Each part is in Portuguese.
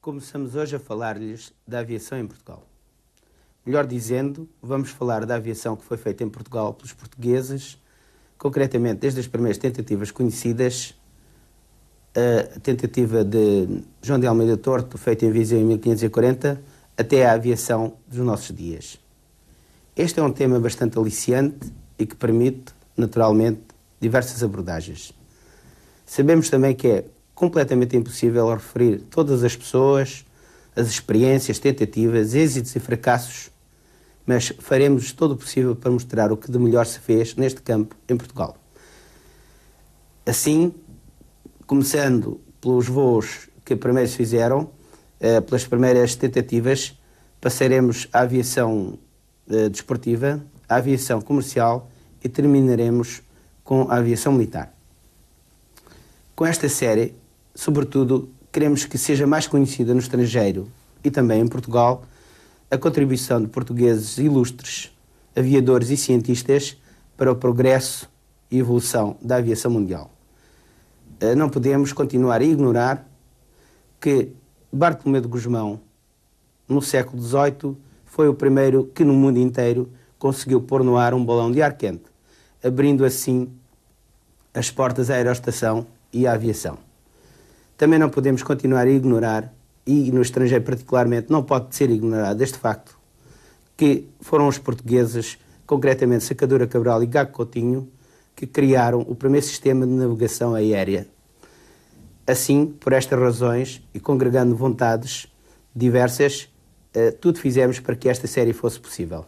Começamos hoje a falar-lhes da aviação em Portugal. Melhor dizendo, vamos falar da aviação que foi feita em Portugal pelos portugueses, concretamente desde as primeiras tentativas conhecidas, a tentativa de João de Almeida Torto, feita em Viseu em 1540, até a aviação dos nossos dias. Este é um tema bastante aliciante e que permite, naturalmente, diversas abordagens. Sabemos também que é completamente impossível referir todas as pessoas, as experiências, tentativas, êxitos e fracassos, mas faremos todo o possível para mostrar o que de melhor se fez neste campo em Portugal. Assim, começando pelos voos que primeiro se fizeram, pelas primeiras tentativas, passaremos à aviação desportiva, à aviação comercial e terminaremos com a aviação militar. Com esta série, sobretudo, queremos que seja mais conhecida no estrangeiro e também em Portugal a contribuição de portugueses ilustres, aviadores e cientistas para o progresso e evolução da aviação mundial. Não podemos continuar a ignorar que Bartolomeu de Gusmão, no século XVIII, foi o primeiro que no mundo inteiro conseguiu pôr no ar um balão de ar quente, abrindo assim as portas à aerostação e à aviação. Também não podemos continuar a ignorar, e no estrangeiro particularmente não pode ser ignorado este facto, que foram os portugueses, concretamente Sacadura Cabral e Gago Coutinho, que criaram o primeiro sistema de navegação aérea. Assim, por estas razões, e congregando vontades diversas, tudo fizemos para que esta série fosse possível.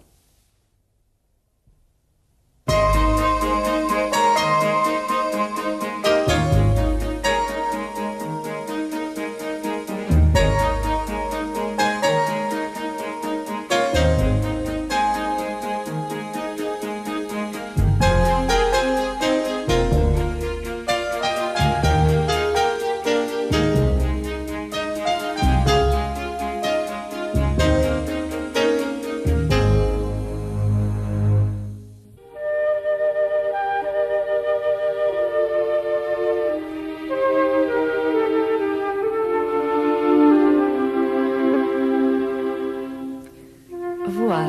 Voar,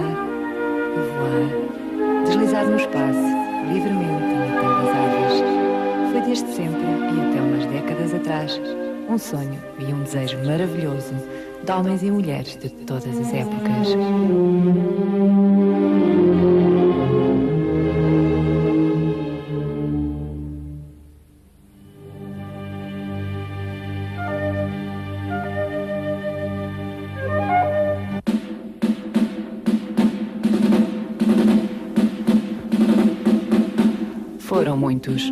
deslizar no espaço, livremente imitando as aves. Foi desde sempre e até umas décadas atrás um sonho e um desejo maravilhoso de homens e mulheres de todas as épocas. Foram muitos,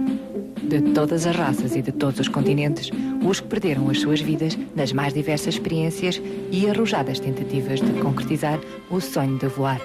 de todas as raças e de todos os continentes, os que perderam as suas vidas nas mais diversas experiências e arrojadas tentativas de concretizar o sonho de voar.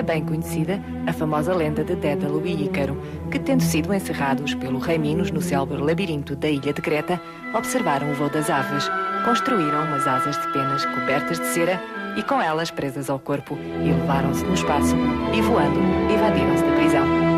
Bem conhecida a famosa lenda de Dédalo e Ícaro, que, tendo sido encerrados pelo rei Minos no célebre labirinto da ilha de Creta, observaram o voo das aves, construíram umas asas de penas cobertas de cera e com elas presas ao corpo, e levaram-se no espaço e, voando, evadiram-se da prisão.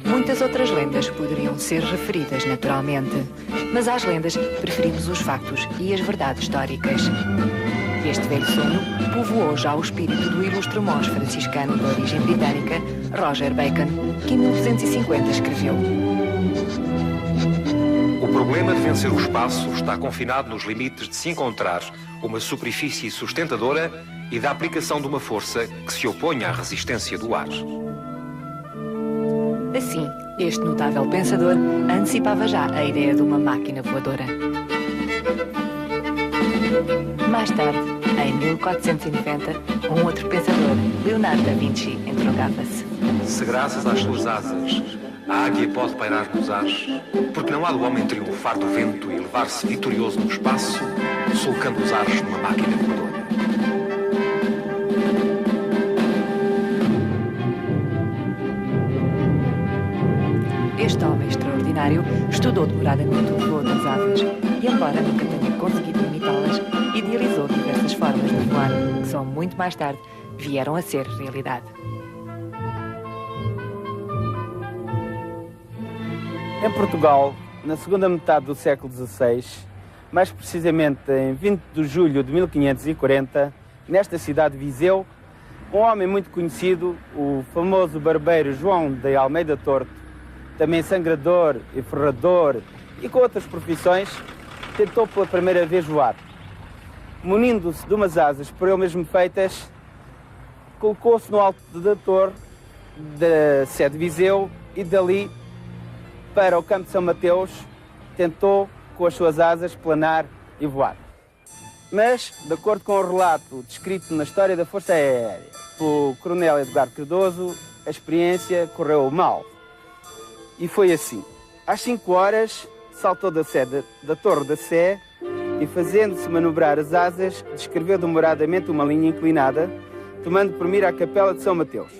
Muitas outras lendas poderiam ser referidas naturalmente, mas às lendas preferimos os factos e as verdades históricas. Este velho sonho povoou já o espírito do ilustre monge franciscano de origem britânica, Roger Bacon, que em 1250 escreveu: O O problema de vencer o espaço está confinado nos limites de se encontrar uma superfície sustentadora e da aplicação de uma força que se oponha à resistência do ar. Assim, este notável pensador antecipava já a ideia de uma máquina voadora. Mais tarde, em 1490, um outro pensador, Leonardo da Vinci, entrongava-se. Se graças às suas asas a águia pode pairar nos ares, porque não há do homem triunfar do vento e levar-se vitorioso no espaço, sulcando os ares numa máquina voadora. Este homem extraordinário estudou demoradamente o voo das aves e, embora nunca tenha conseguido imitá-las, idealizou diversas formas de voar que só muito mais tarde vieram a ser realidade. Em Portugal, na segunda metade do século XVI, mais precisamente em 20 de julho de 1540, nesta cidade de Viseu, um homem muito conhecido, o famoso barbeiro João de Almeida Torto, também sangrador e ferrador e com outras profissões, tentou pela primeira vez voar. Munindo-se de umas asas por ele mesmo feitas, colocou-se no alto da torre da sede de Viseu e dali para o campo de São Mateus tentou com as suas asas planar e voar. Mas, de acordo com o relato descrito na História da Força Aérea pelo coronel Edgardo Cardoso, a experiência correu mal. E foi assim. Às 5 horas, saltou da sede da Torre da Sé e, fazendo-se manobrar as asas, descreveu demoradamente uma linha inclinada, tomando por mira a capela de São Mateus.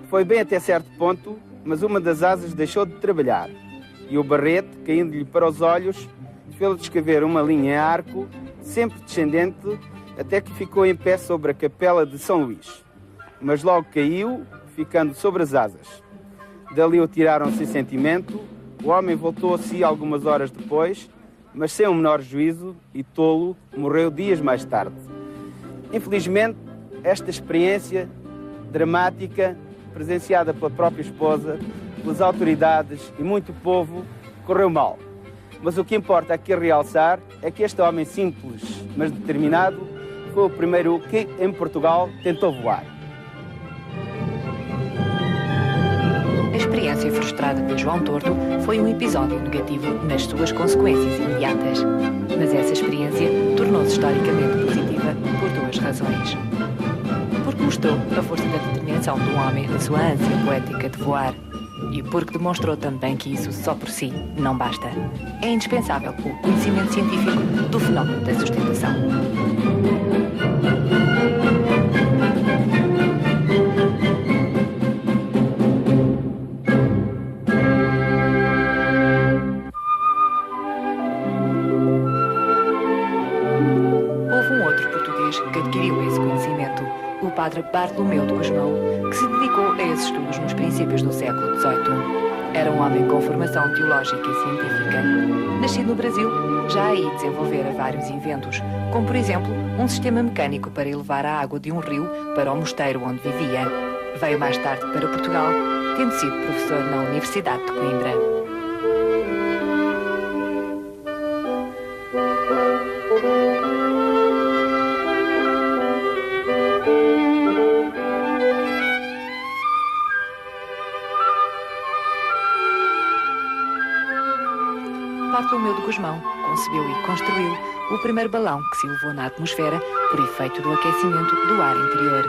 Foi bem até certo ponto, mas uma das asas deixou de trabalhar e o barrete, caindo-lhe para os olhos, fez-lhe descrever uma linha em arco, sempre descendente, até que ficou em pé sobre a capela de São Luís. Mas logo caiu, ficando sobre as asas. Dali o tiraram sem sentimento, o homem voltou a si algumas horas depois, mas sem o menor juízo e tolo, morreu dias mais tarde. Infelizmente, esta experiência dramática, presenciada pela própria esposa, pelas autoridades e muito povo, correu mal. Mas o que importa aqui realçar é que este homem simples, mas determinado, foi o primeiro que, em Portugal, tentou voar. A experiência frustrada de João Torto foi um episódio negativo nas suas consequências imediatas. Mas essa experiência tornou-se historicamente positiva por duas razões. Porque mostrou a força da determinação do homem na sua ânsia poética de voar. E porque demonstrou também que isso só por si não basta. É indispensável o conhecimento científico do fenómeno da sustentação. Houve um outro português que adquiriu esse conhecimento, o padre Bartolomeu de Gusmão, que se dedicou a esses estudos nos princípios do século XVIII. Era um homem com formação teológica e científica. Nascido no Brasil, já aí desenvolvera vários inventos, como por exemplo um sistema mecânico para elevar a água de um rio para o mosteiro onde vivia. Veio mais tarde para Portugal, tendo sido professor na Universidade de Coimbra. Bartolomeu de Gusmão concebeu e construiu o primeiro balão que se elevou na atmosfera por efeito do aquecimento do ar interior.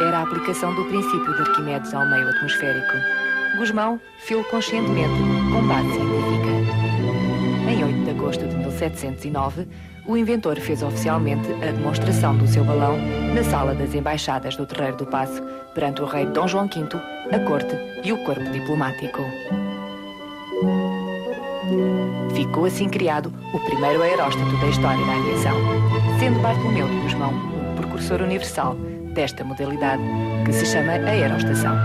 Era a aplicação do princípio de Arquimedes ao meio atmosférico. Gusmão fê-lo conscientemente com base científica. Em 8 de agosto de 1709, o inventor fez oficialmente a demonstração do seu balão na sala das embaixadas do Terreiro do Paço perante o rei Dom João V, a corte e o corpo diplomático. Ficou assim criado o primeiro aeróstato da história da aviação, sendo Bartolomeu de Gusmão o precursor universal desta modalidade, que se chama aerostação.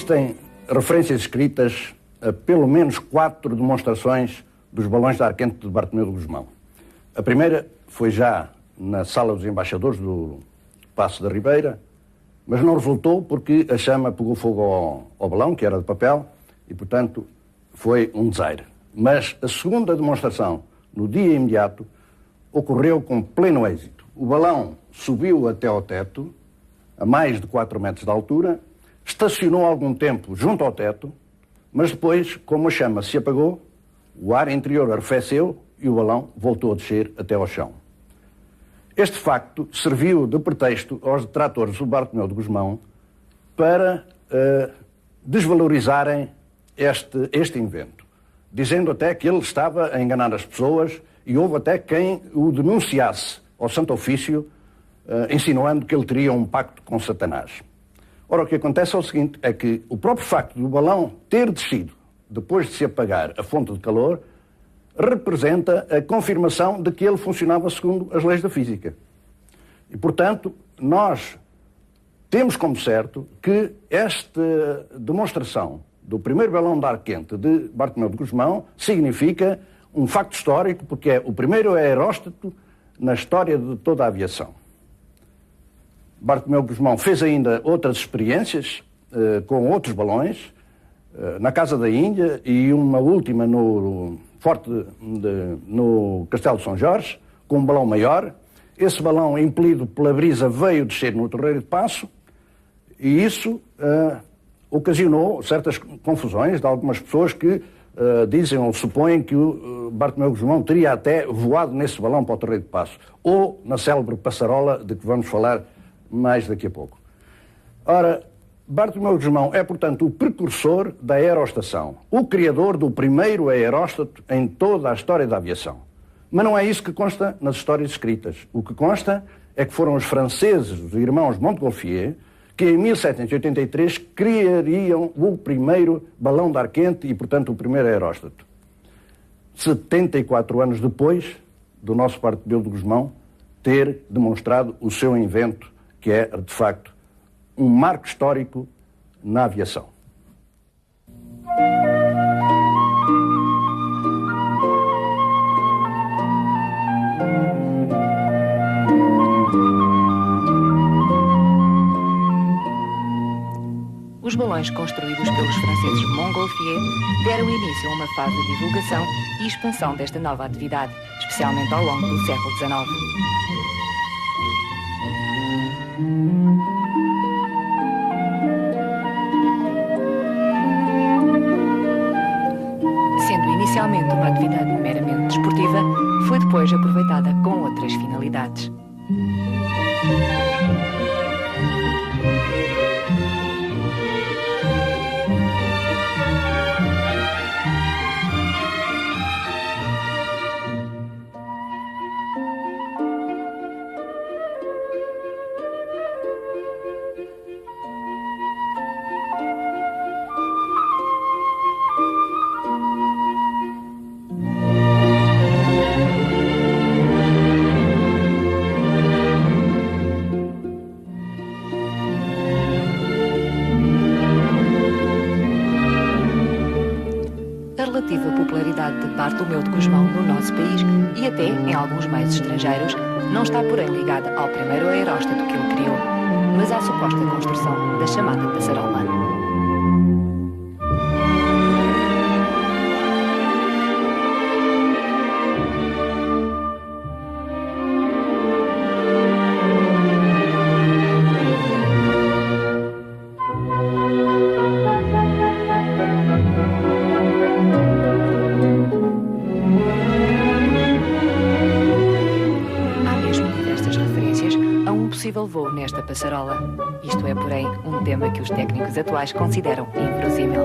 Existem referências escritas a pelo menos 4 demonstrações dos balões de ar quente de Bartolomeu de Gusmão. A primeira foi já na sala dos embaixadores do Paço da Ribeira, mas não resultou porque a chama pegou fogo ao balão, que era de papel, e, portanto, foi um desaire. Mas a segunda demonstração, no dia imediato, ocorreu com pleno êxito. O balão subiu até ao teto, a mais de 4 metros de altura, estacionou algum tempo junto ao teto, mas depois, como a chama se apagou, o ar interior arrefeceu e o balão voltou a descer até ao chão. Este facto serviu de pretexto aos detratores do Bartolomeu de Gusmão para desvalorizarem este invento, dizendo até que ele estava a enganar as pessoas e houve até quem o denunciasse ao Santo Ofício, insinuando que ele teria um pacto com Satanás. Ora, o que acontece é o seguinte, é que o próprio facto do balão ter descido depois de se apagar a fonte de calor representa a confirmação de que ele funcionava segundo as leis da física. E, portanto, nós temos como certo que esta demonstração do primeiro balão de ar quente de Bartolomeu de Gusmão significa um facto histórico, porque é o primeiro aeróstato na história de toda a aviação. Bartolomeu de Gusmão fez ainda outras experiências com outros balões, na Casa da Índia e uma última no Castelo de São Jorge, com um balão maior. Esse balão, impelido pela brisa, veio descer no Torreiro de Paço e isso ocasionou certas confusões de algumas pessoas que dizem ou supõem que o Bartolomeu de Gusmão teria até voado nesse balão para o Torreiro de Paço, ou na célebre passarola de que vamos falar mais daqui a pouco. Ora, Bartolomeu de Gusmão é, portanto, o precursor da aerostação, o criador do primeiro aeróstato em toda a história da aviação. Mas não é isso que consta nas histórias escritas. O que consta é que foram os franceses, os irmãos Montgolfier, que em 1783 criariam o primeiro balão de ar quente e, portanto, o primeiro aeróstato. 74 anos depois do nosso Bartolomeu de Gusmão ter demonstrado o seu invento, que é, de facto, um marco histórico na aviação. Os balões construídos pelos franceses Montgolfier deram início a uma fase de divulgação e expansão desta nova atividade, especialmente ao longo do século XIX. Sendo inicialmente uma atividade meramente desportiva, foi depois aproveitada com outras finalidades. Bartolomeu de Gusmão no nosso país e até em alguns meios estrangeiros não está, porém, ligada ao primeiro aeróstato que ele criou, mas à suposta construção da chamada passarola. Voo nesta passarola. Isto é, porém, um tema que os técnicos atuais consideram inverosímil.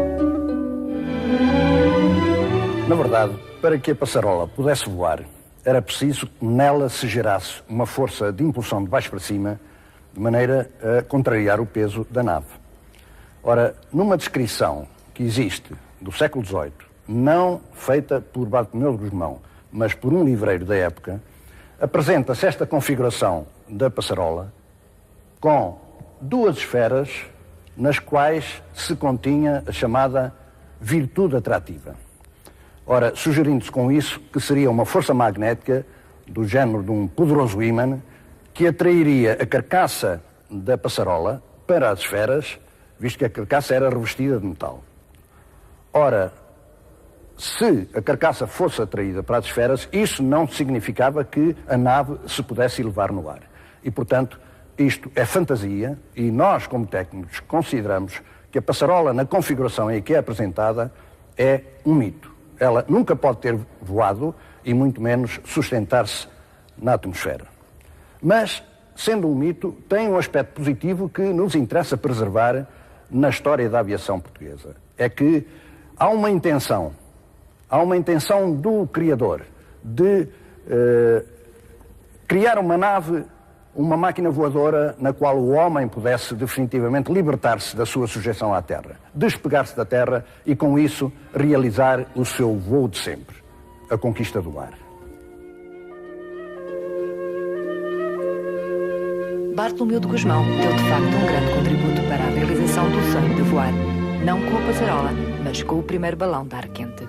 Na verdade, para que a passarola pudesse voar, era preciso que nela se gerasse uma força de impulsão de baixo para cima, de maneira a contrariar o peso da nave. Ora, numa descrição que existe do século XVIII, não feita por Bartolomeu de Gusmão, mas por um livreiro da época, apresenta-se esta configuração da passarola com 2 esferas nas quais se continha a chamada virtude atrativa. Ora, sugerindo-se com isso que seria uma força magnética do género de um poderoso ímã que atrairia a carcaça da passarola para as esferas, visto que a carcaça era revestida de metal. Ora, se a carcaça fosse atraída para as esferas, isso não significava que a nave se pudesse elevar no ar. E, portanto, isto é fantasia e nós, como técnicos, consideramos que a passarola, na configuração em que é apresentada, é um mito. Ela nunca pode ter voado e muito menos sustentar-se na atmosfera. Mas, sendo um mito, tem um aspecto positivo que nos interessa preservar na história da aviação portuguesa. É que há uma intenção do criador de criar uma nave, uma máquina voadora na qual o homem pudesse definitivamente libertar-se da sua sujeição à Terra, despegar-se da Terra e, com isso, realizar o seu voo de sempre, a conquista do ar. Bartolomeu de Gusmão deu de facto um grande contributo para a realização do sonho de voar, não com a passarola, mas com o primeiro balão de ar quente.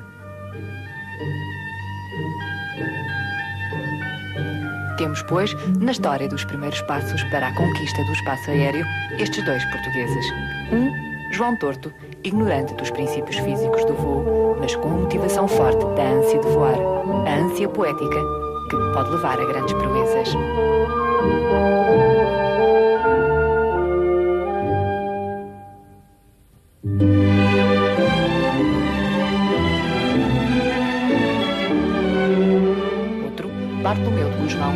Temos, pois, na história dos primeiros passos para a conquista do espaço aéreo, estes dois portugueses. João Torto, ignorante dos princípios físicos do voo, mas com a motivação forte da ânsia de voar, a ânsia poética que pode levar a grandes proezas. Bartolomeu de Gusmão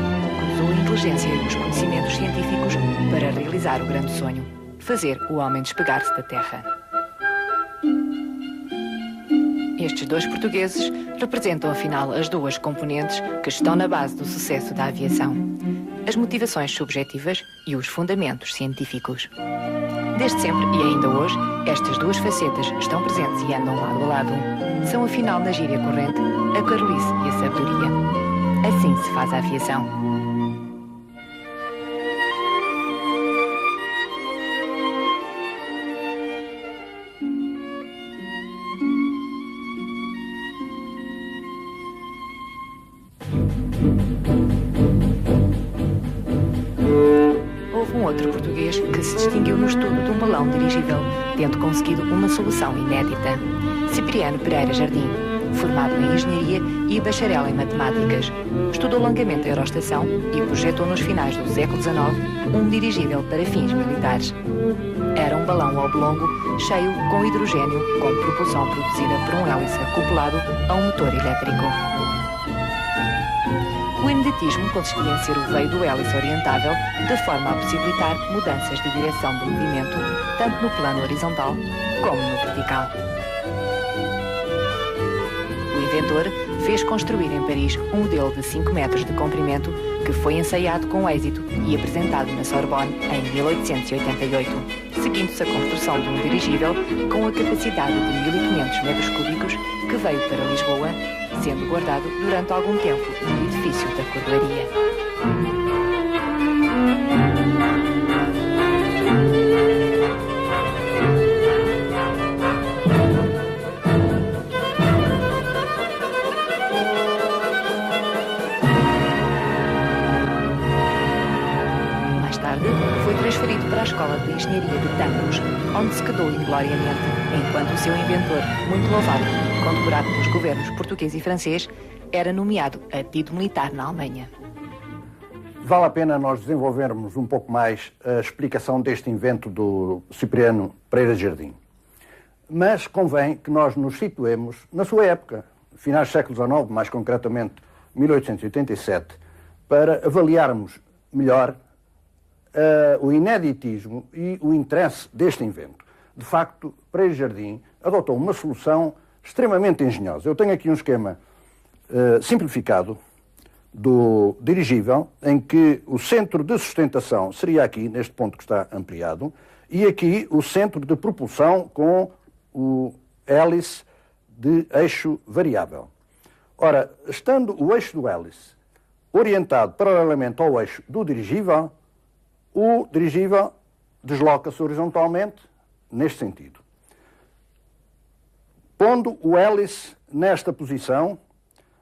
usou a inteligência e os conhecimentos científicos para realizar o grande sonho, fazer o homem despegar-se da Terra. Estes dois portugueses representam, afinal, as duas componentes que estão na base do sucesso da aviação: as motivações subjetivas e os fundamentos científicos. Desde sempre e ainda hoje, estas duas facetas estão presentes e andam lado a lado. São, afinal, na gíria corrente, a carolice e a sabedoria. Assim se faz a aviação. Houve um outro português que se distinguiu no estudo de um balão dirigível, tendo conseguido uma solução inédita. Cipriano Pereira Jardim, formado em Engenharia e bacharel em Matemáticas, estudou longamente a aerostação e projetou nos finais do século XIX um dirigível para fins militares. Era um balão oblongo, cheio com hidrogênio, com propulsão produzida por um hélice acoplado a um motor elétrico. O imediatismo consistia em ser o veio do hélice orientável, de forma a possibilitar mudanças de direção do movimento, tanto no plano horizontal como no vertical. O inventor fez construir em Paris um modelo de 5 metros de comprimento que foi ensaiado com êxito e apresentado na Sorbonne em 1888, seguindo-se a construção de um dirigível com a capacidade de 1500 metros cúbicos que veio para Lisboa, sendo guardado durante algum tempo no edifício da Cordelaria. Foi transferido para a Escola de Engenharia de Tancos, onde se quedou ingloriamente, enquanto o seu inventor, muito louvado e condecorado pelos governos português e francês, era nomeado apito militar na Alemanha. Vale a pena nós desenvolvermos um pouco mais a explicação deste invento do Cipriano Pereira Jardim. Mas convém que nós nos situemos na sua época, finais do século XIX, mais concretamente 1887, para avaliarmos melhor o ineditismo e o interesse deste invento. De facto, Pereira Jardim adotou uma solução extremamente engenhosa. Eu tenho aqui um esquema simplificado do dirigível, em que o centro de sustentação seria aqui, neste ponto que está ampliado, e aqui o centro de propulsão com o hélice de eixo variável. Ora, estando o eixo do hélice orientado paralelamente ao eixo do dirigível, o dirigível desloca-se horizontalmente neste sentido. Pondo o hélice nesta posição,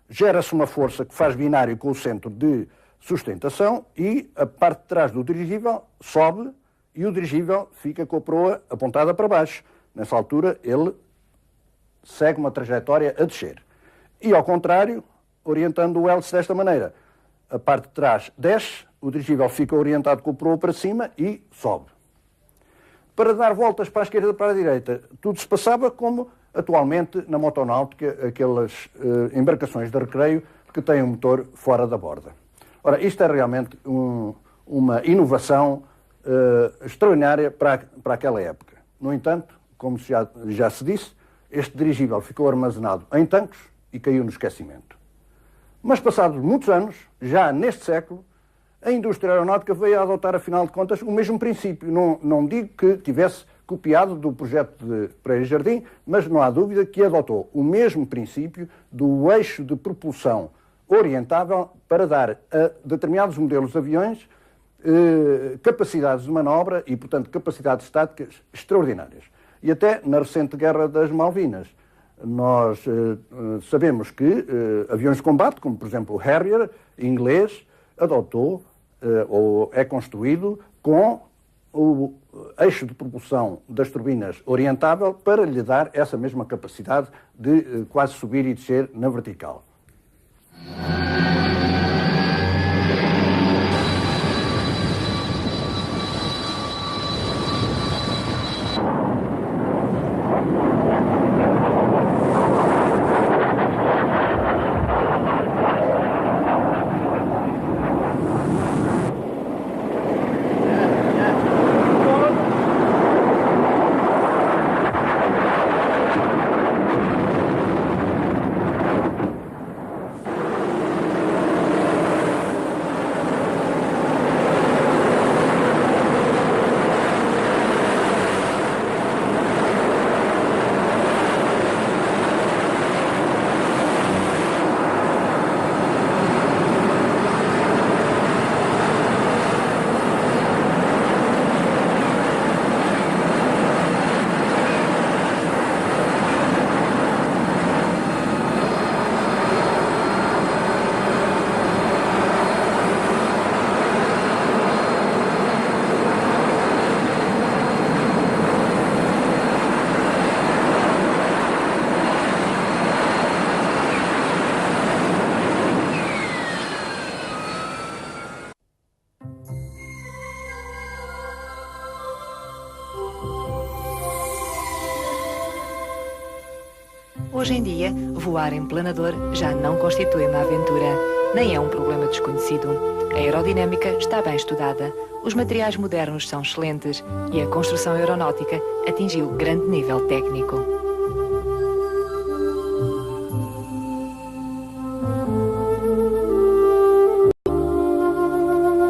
gera-se uma força que faz binário com o centro de sustentação e a parte de trás do dirigível sobe e o dirigível fica com a proa apontada para baixo. Nessa altura, ele segue uma trajetória a descer. E, ao contrário, orientando o hélice desta maneira, a parte de trás desce, o dirigível fica orientado com a proa para cima e sobe. Para dar voltas para a esquerda e para a direita, tudo se passava como atualmente na motonáutica, aquelas embarcações de recreio que têm um motor fora da borda. Ora, isto é realmente uma inovação extraordinária para aquela época. No entanto, como já se disse, este dirigível ficou armazenado em tanques e caiu no esquecimento. Mas passados muitos anos, já neste século, a indústria aeronáutica veio a adotar, afinal de contas, o mesmo princípio. Não digo que tivesse copiado do projeto de Pereira Jardim, mas não há dúvida que adotou o mesmo princípio do eixo de propulsão orientável para dar a determinados modelos de aviões capacidades de manobra e, portanto, capacidades táticas extraordinárias. E até na recente Guerra das Malvinas, nós sabemos que aviões de combate, como por exemplo o Harrier inglês, adotou ou é construído com o eixo de propulsão das turbinas orientável para lhe dar essa mesma capacidade de quase subir e descer na vertical. Hoje em dia, voar em planador já não constitui uma aventura, nem é um problema desconhecido. A aerodinâmica está bem estudada, os materiais modernos são excelentes e a construção aeronáutica atingiu grande nível técnico.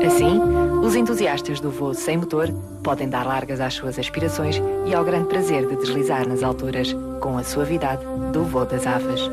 Assim, os entusiastas do voo sem motor podem dar largas às suas aspirações e ao grande prazer de deslizar nas alturas, com a suavidade do voo das aves.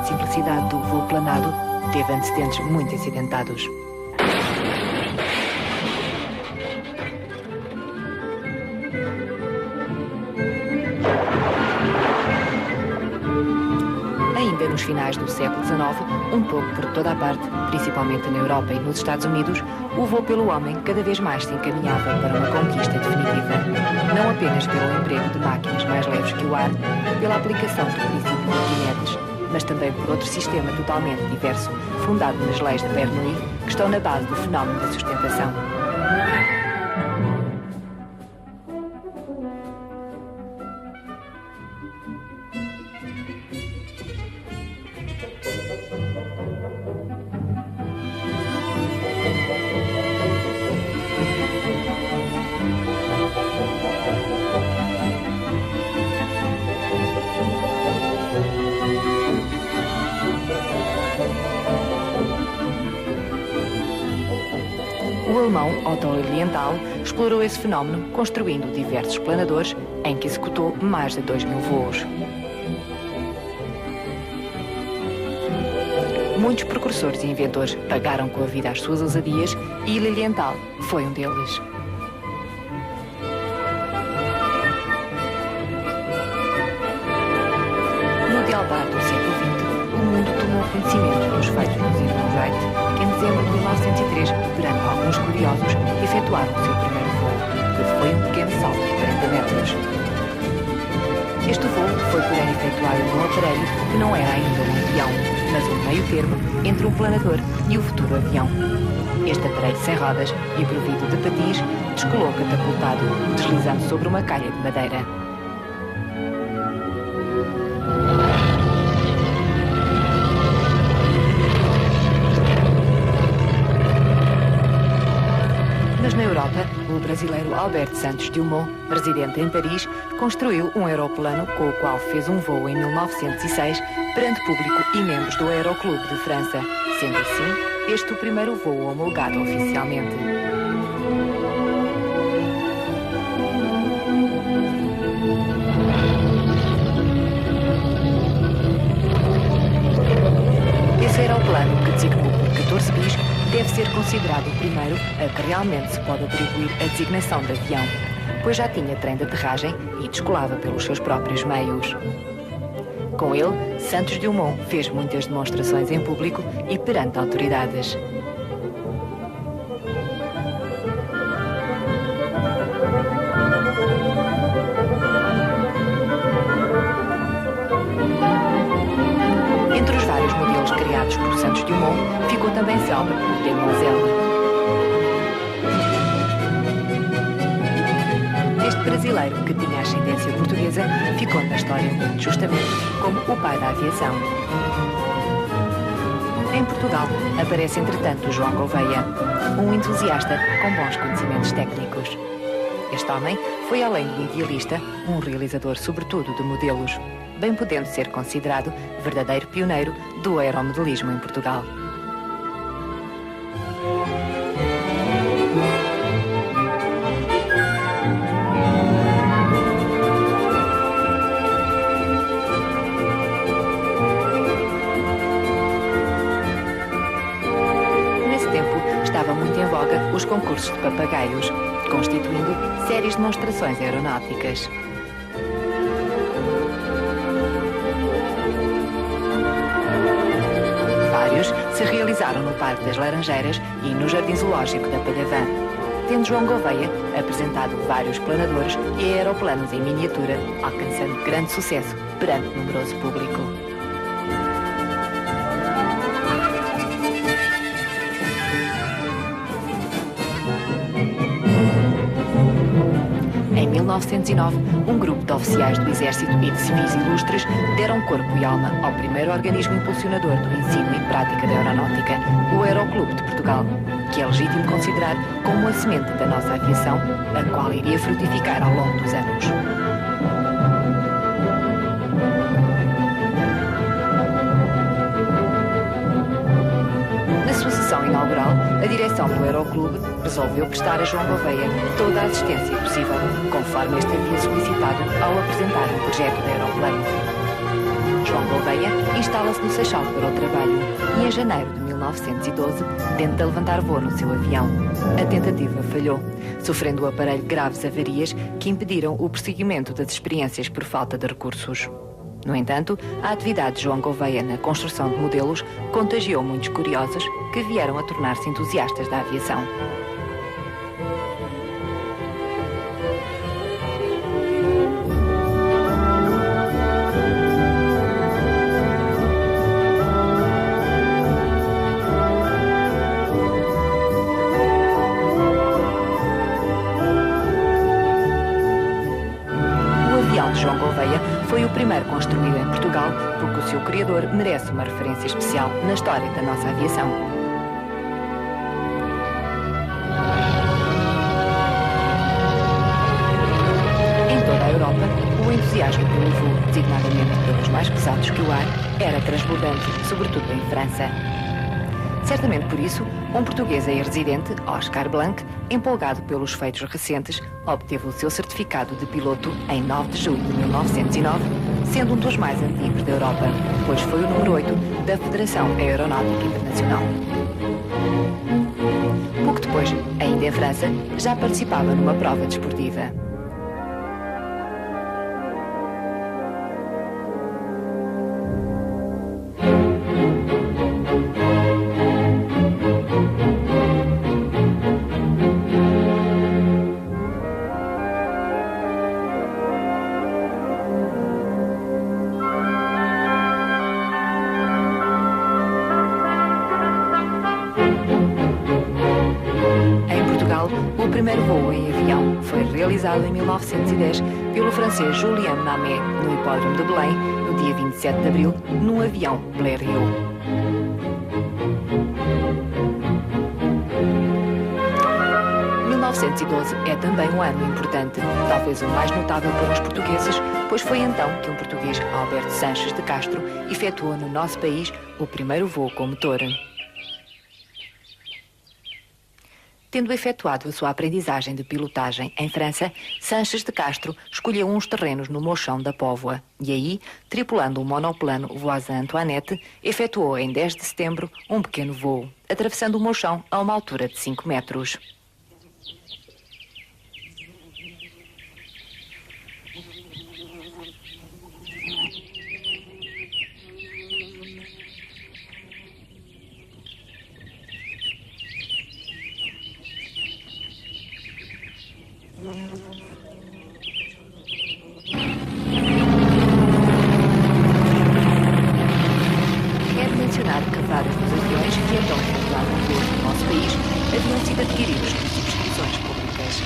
Simplicidade do voo planado teve antecedentes muito acidentados. Ainda Ainda nos finais do século XIX, um pouco por toda a parte, principalmente na Europa e nos Estados Unidos, o voo pelo homem cada vez mais se encaminhava para uma conquista definitiva. Não apenas pelo emprego de máquinas mais leves que o ar, pela aplicação do princípio de Arquimedes, mas também por outro sistema totalmente diverso, fundado nas leis de Bernoulli, que estão na base do fenómeno da sustentação. O alemão Otto Lilienthal explorou esse fenómeno construindo diversos planadores em que executou mais de 2.000 voos. Muitos precursores e inventores pagaram com a vida as suas ousadias e Lilienthal foi um deles. No Delbar do século XX, o mundo tomou conhecimento dos feitos dos irmãos Wright, que em dezembro de 1903, perante alguns curiosos, efetuaram o seu primeiro voo, que foi um pequeno salto de 40 metros. Este voo foi, porém, efetuado num aparelho que não era ainda um avião, mas um meio termo entre um planador e o futuro avião. Este aparelho sem rodas e provido de patins descolou catapultado, deslizando sobre uma calha de madeira. Mas na Europa, o brasileiro Alberto Santos Dumont, residente em Paris, construiu um aeroplano com o qual fez um voo em 1906 perante público e membros do Aeroclube de França, sendo assim este o primeiro voo homologado oficialmente. Esse aeroplano, que designou por 14 bis, deve ser considerado o primeiro a que realmente se pode atribuir a designação de avião, pois já tinha trem de aterragem e descolava pelos seus próprios meios. Com ele, Santos Dumont fez muitas demonstrações em público e perante autoridades. Entre os vários modelos criados por Santos Dumont, ficou também célebre o Demoiselle. Este brasileiro, que tinha ascendência portuguesa, ficou na história justamente como o pai da aviação. Em Portugal, aparece entretanto João Gouveia, um entusiasta com bons conhecimentos técnicos. Este homem foi, além de idealista, um realizador sobretudo de modelos, bem podendo ser considerado verdadeiro pioneiro do aeromodelismo em Portugal. Nesse tempo, estava muito em voga os concursos de papagaios, constituindo séries de demonstrações aeronáuticas. Vários se realizaram no Parque das Laranjeiras e no Jardim Zoológico da Palhavã, tendo João Gouveia apresentado vários planadores e aeroplanos em miniatura, alcançando grande sucesso perante numeroso público. Em 1909, um grupo de oficiais do Exército e de civis ilustres deram corpo e alma ao primeiro organismo impulsionador do ensino e prática da aeronáutica, o Aeroclube de Portugal, que é legítimo considerar como a semente da nossa aviação, a qual iria frutificar ao longo dos anos. Na sua sessão inaugural, a direção do Aeroclube resolveu prestar a João Gouveia toda a assistência possível, conforme este havia solicitado ao apresentar o projeto de aeroplano. João Gouveia instala-se no Seixal para o trabalho e, em janeiro de 1912, tenta levantar voo no seu avião. A tentativa falhou, sofrendo o aparelho graves avarias que impediram o prosseguimento das experiências por falta de recursos. No entanto, a atividade de João Gouveia na construção de modelos contagiou muitos curiosos que vieram a tornar-se entusiastas da aviação. João Gouveia foi o primeiro construído em Portugal, porque o seu criador merece uma referência especial na história da nossa aviação. Em toda a Europa, o entusiasmo pelo voo, designadamente pelos mais pesados que o ar, era transbordante, sobretudo em França. Certamente por isso, um português aí residente, Oscar Blanc, empolgado pelos feitos recentes, obteve o seu certificado de piloto em 9 de julho de 1909, sendo um dos mais antigos da Europa, pois foi o número 8 da Federação Aeronáutica Internacional. Pouco depois, ainda em França, já participava numa prova desportiva. O primeiro voo em avião foi realizado em 1910 pelo francês Julien Mamet no Hipódromo de Belém, no dia 27 de abril, num avião Blériot. (1912) é também um ano importante, talvez o mais notável para os portugueses, pois foi então que um português, Alberto Sanches de Castro, efetuou no nosso país o primeiro voo com motor. Tendo efetuado a sua aprendizagem de pilotagem em França, Sanches de Castro escolheu uns terrenos no Mochão da Póvoa e aí, tripulando um monoplano Voisin Antoinette, efetuou em 10 de setembro um pequeno voo, atravessando o Mochão a uma altura de 5 metros. Quero mencionar que vários dos aviões que então efetuaram voos no nosso país haviam sido adquiridos por subscrições públicas.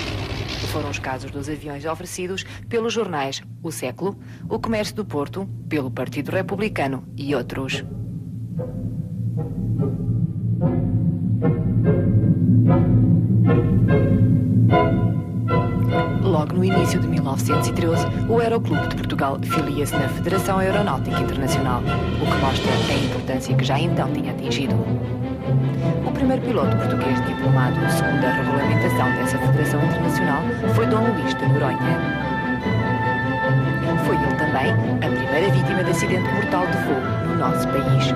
Foram os casos dos aviões oferecidos pelos jornais O Século, O Comércio do Porto, pelo Partido Republicano e outros. Logo no início de 1913, o Aeroclube de Portugal filia-se na Federação Aeronáutica Internacional, o que mostra a importância que já então tinha atingido. O primeiro piloto português diplomado segundo a regulamentação dessa Federação Internacional foi Dom Luís de Noronha. Foi ele também a primeira vítima de acidente mortal de voo no nosso país.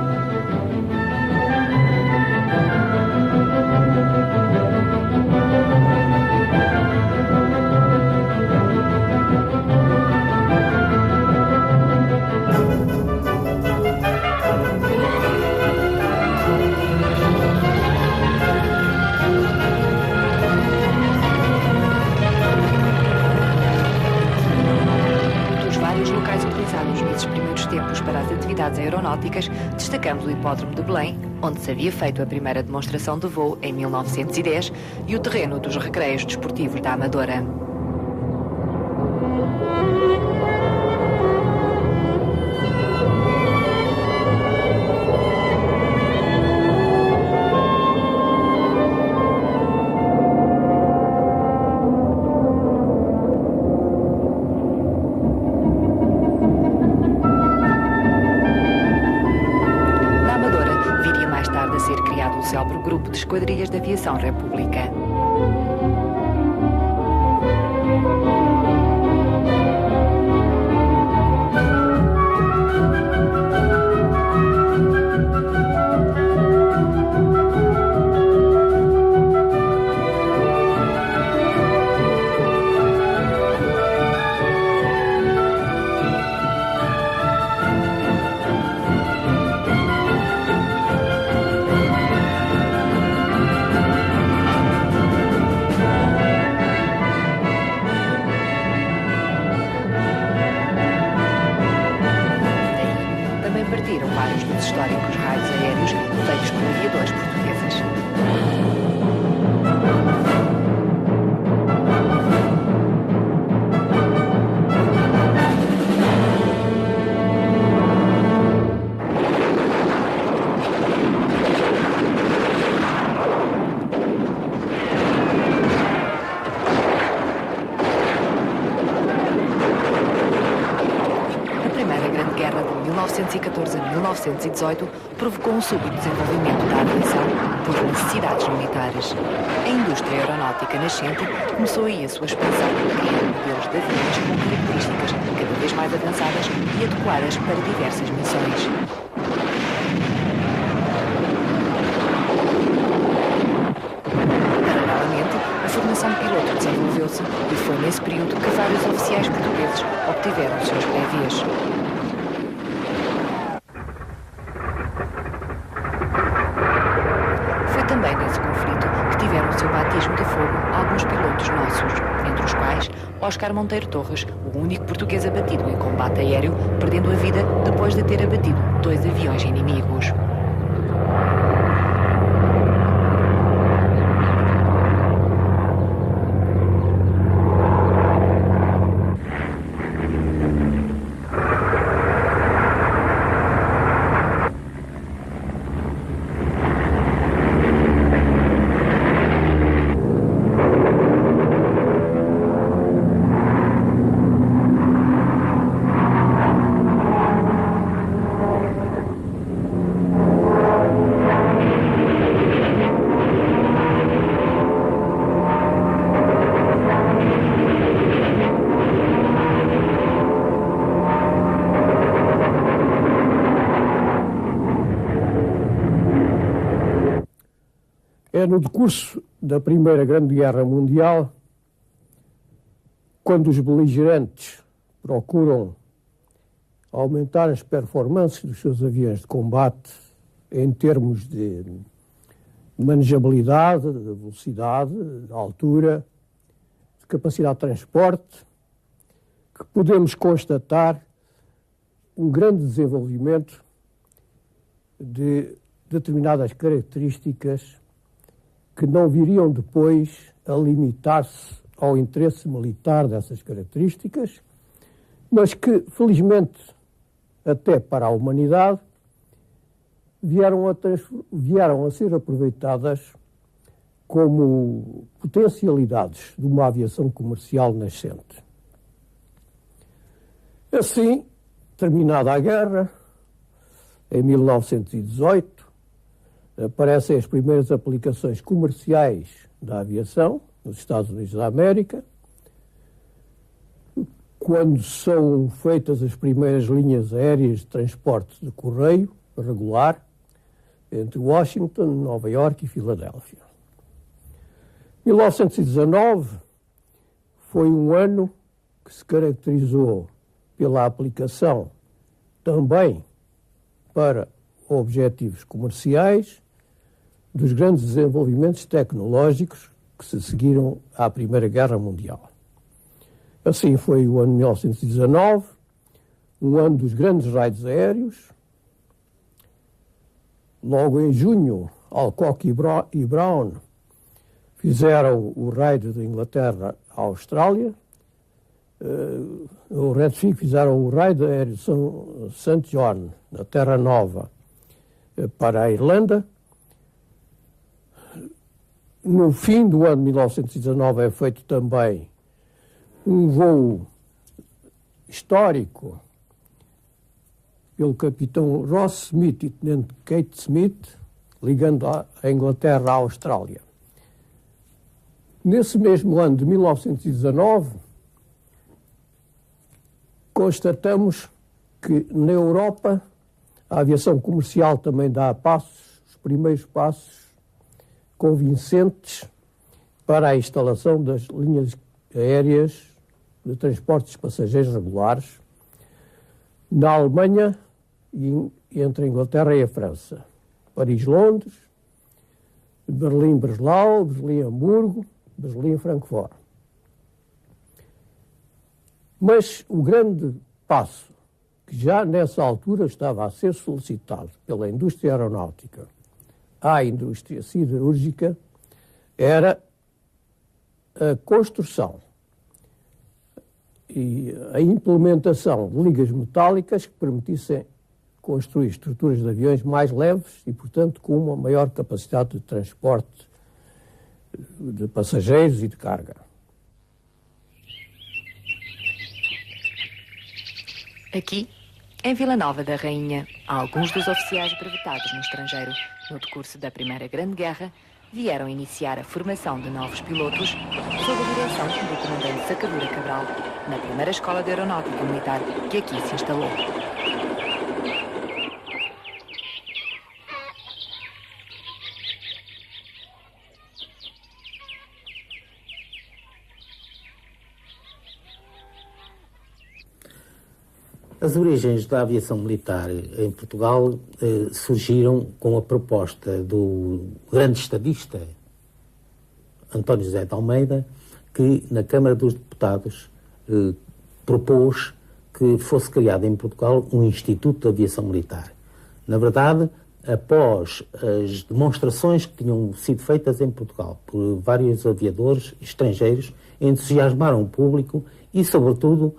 Nesses primeiros tempos para as atividades aeronáuticas, destacamos o Hipódromo de Belém, onde se havia feito a primeira demonstração de voo em 1910, e o terreno dos recreios desportivos da Amadora. O célebre Grupo de Esquadrilhas de Aviação República. os históricos raios aéreos feitos por aviadores portugueses. A Grande Guerra de 1914 a 1918 provocou um súbito desenvolvimento da aviação por necessidades militares. A indústria aeronáutica nascente começou aí a sua expansão, criando modelos de aviões com características cada vez mais avançadas e adequadas para diversas missões. Paralelamente, a formação de piloto desenvolveu-se e foi nesse período que vários oficiais portugueses obtiveram os seus brevies. Também nesse conflito que tiveram o seu batismo de fogo alguns pilotos nossos, entre os quais Oscar Monteiro Torres, o único português abatido em combate aéreo, perdendo a vida depois de ter abatido 2 aviões inimigos. É no decurso da Primeira Grande Guerra Mundial, quando os beligerantes procuram aumentar as performances dos seus aviões de combate em termos de manejabilidade, de velocidade, de altura, de capacidade de transporte, que podemos constatar um grande desenvolvimento de determinadas características que não viriam depois a limitar-se ao interesse militar dessas características, mas que, felizmente, até para a humanidade, vieram a ser aproveitadas como potencialidades de uma aviação comercial nascente. Assim, terminada a guerra, em 1918, aparecem as primeiras aplicações comerciais da aviação nos Estados Unidos da América, quando são feitas as primeiras linhas aéreas de transporte de correio regular entre Washington, Nova Iorque e Filadélfia. 1919 foi um ano que se caracterizou pela aplicação também para objetivos comerciais dos grandes desenvolvimentos tecnológicos que se seguiram à Primeira Guerra Mundial. Assim foi o ano 1919, um ano dos grandes raids aéreos. Logo em junho, Alcock e Brown fizeram o raid da Inglaterra à Austrália. O Redfield fizeram o raid aéreo de St. John, na Terra Nova, para a Irlanda. No fim do ano de 1919 é feito também um voo histórico pelo capitão Ross Smith e tenente Kate Smith, ligando a Inglaterra à Austrália. Nesse mesmo ano de 1919, constatamos que na Europa a aviação comercial também dá passos, os primeiros passos convincentes para a instalação das linhas aéreas de transportes de passageiros regulares na Alemanha e entre a Inglaterra e a França. Paris-Londres, Berlim-Breslau, Berlim-Hamburgo, Berlim-Francfort. Mas o grande passo que já nessa altura estava a ser solicitado pela indústria aeronáutica à indústria siderúrgica era a construção e a implementação de ligas metálicas que permitissem construir estruturas de aviões mais leves e, portanto, com uma maior capacidade de transporte de passageiros e de carga. Aqui, em Vila Nova da Rainha, alguns dos oficiais brevetados no estrangeiro no decurso da Primeira Grande Guerra vieram iniciar a formação de novos pilotos sob a direção do comandante Sacadura Cabral, na primeira escola de aeronáutica militar que aqui se instalou. As origens da aviação militar em Portugal surgiram com a proposta do grande estadista António José de Almeida, que na Câmara dos Deputados propôs que fosse criado em Portugal um Instituto de Aviação Militar. Na verdade, após as demonstrações que tinham sido feitas em Portugal por vários aviadores estrangeiros, entusiasmaram o público e, sobretudo,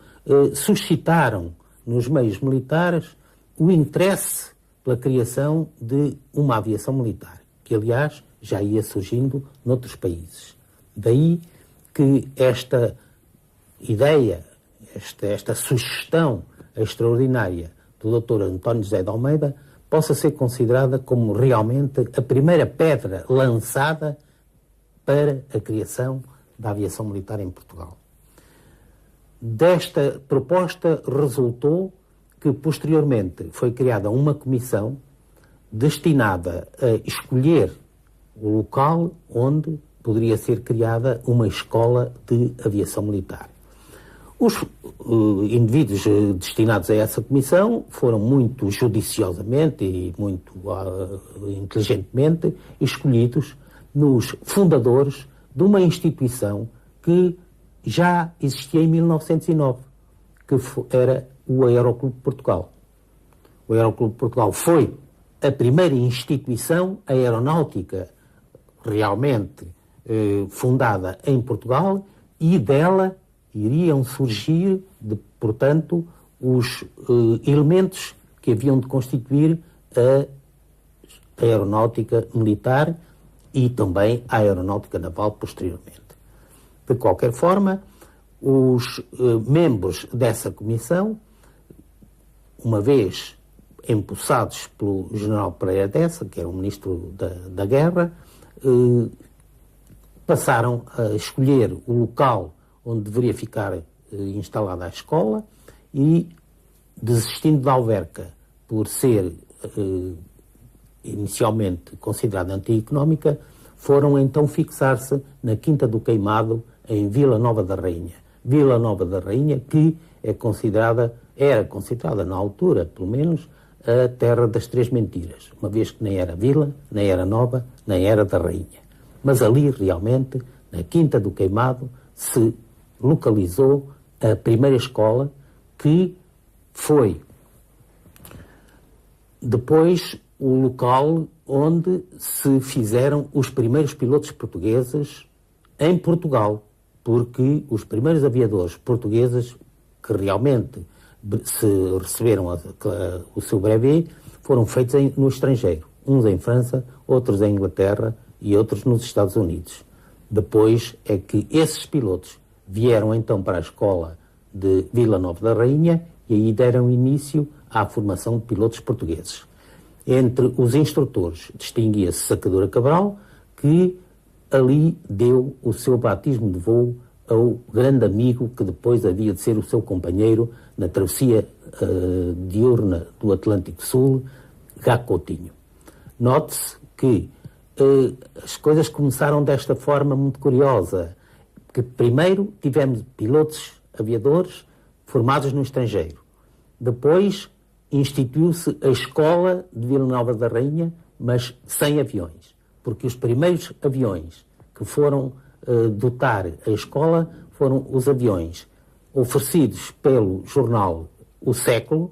suscitaram nos meios militares o interesse pela criação de uma aviação militar, que, aliás, já ia surgindo noutros países. Daí que esta ideia, esta sugestão extraordinária do Dr. António José de Almeida possa ser considerada como realmente a primeira pedra lançada para a criação da aviação militar em Portugal. Desta proposta resultou que, posteriormente, foi criada uma comissão destinada a escolher o local onde poderia ser criada uma escola de aviação militar. Os indivíduos destinados a essa comissão foram muito judiciosamente e muito inteligentemente escolhidos nos fundadores de uma instituição que já existia em 1909, que era o Aeroclube de Portugal. O Aeroclube de Portugal foi a primeira instituição aeronáutica realmente fundada em Portugal e dela iriam surgir, portanto, os elementos que haviam de constituir a aeronáutica militar e também a aeronáutica naval posteriormente. De qualquer forma, os membros dessa comissão, uma vez empossados pelo general Pereira Dessa, que era o ministro da Guerra, passaram a escolher o local onde deveria ficar instalada a escola e, desistindo da Alverca por ser inicialmente considerada anti-económica, foram então fixar-se na Quinta do Queimado, em Vila Nova da Rainha. Vila Nova da Rainha, que era considerada na altura, pelo menos, a terra das três mentiras, uma vez que nem era vila, nem era nova, nem era da Rainha. Mas ali, realmente, na Quinta do Queimado, se localizou a primeira escola, que foi depois o local onde se fizeram os primeiros pilotos portugueses em Portugal, porque os primeiros aviadores portugueses que realmente se receberam o seu brevet foram feitos no estrangeiro, uns em França, outros em Inglaterra e outros nos Estados Unidos. Depois é que esses pilotos vieram então para a escola de Vila Nova da Rainha e aí deram início à formação de pilotos portugueses. Entre os instrutores distinguia-se Sacadura Cabral, que ali deu o seu batismo de voo ao grande amigo que depois havia de ser o seu companheiro na travessia diurna do Atlântico Sul, Gá Coutinho. Note-se que as coisas começaram desta forma muito curiosa, que primeiro tivemos pilotos aviadores formados no estrangeiro. Depois instituiu-se a escola de Vila Nova da Rainha, mas sem aviões, porque os primeiros aviões que foram dotar a escola foram os aviões oferecidos pelo jornal O Século,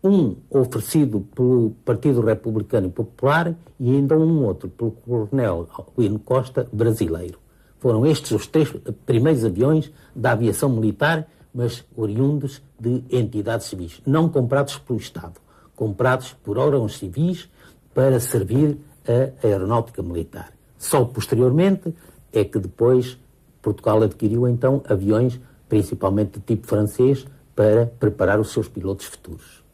um oferecido pelo Partido Republicano Popular e ainda um outro pelo coronel Albino Costa, brasileiro. Foram estes os 3 primeiros aviões da aviação militar, mas oriundos de entidades civis, não comprados pelo Estado, comprados por órgãos civis para servir a aeronáutica militar. Só posteriormente é que depois Portugal adquiriu então aviões, principalmente de tipo francês, para preparar os seus pilotos futuros.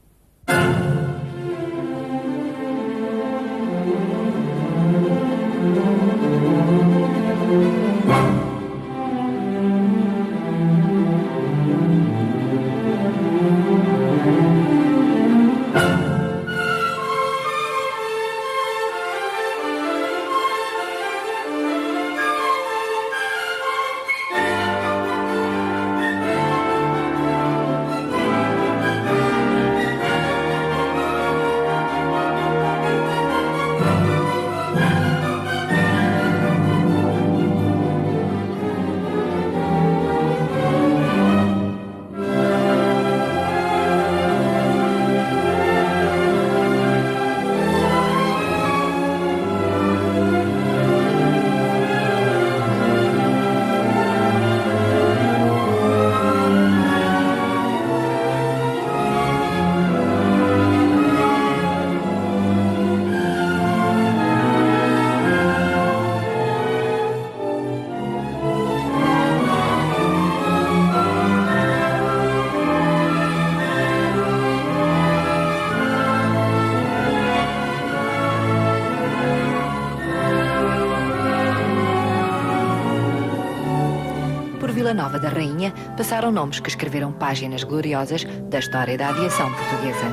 Vila Nova da Rainha passaram nomes que escreveram páginas gloriosas da história da aviação portuguesa.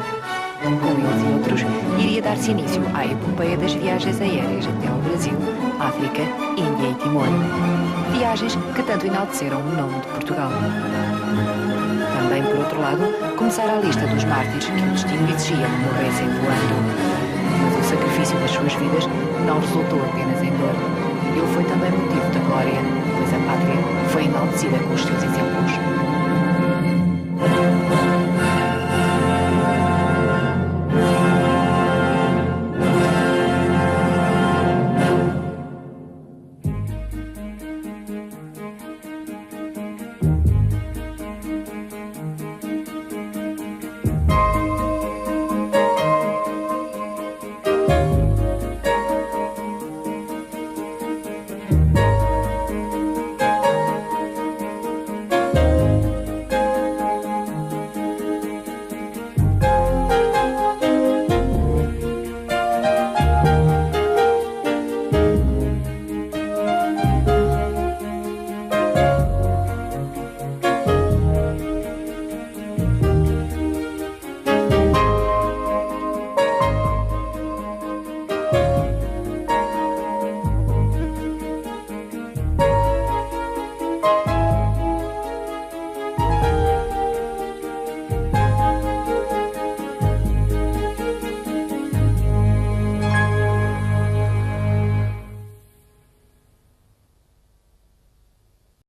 Com eles e outros, iria dar-se início à epopeia das viagens aéreas até ao Brasil, África, Índia e Timor. Viagens que tanto enalteceram o nome de Portugal. Também, por outro lado, começara a lista dos mártires que o destino exigia que morressem voando. Mas o sacrifício das suas vidas não resultou apenas em dor. Ele foi também motivo de glória, pois a pátria foi enaltecida com os seus exemplos.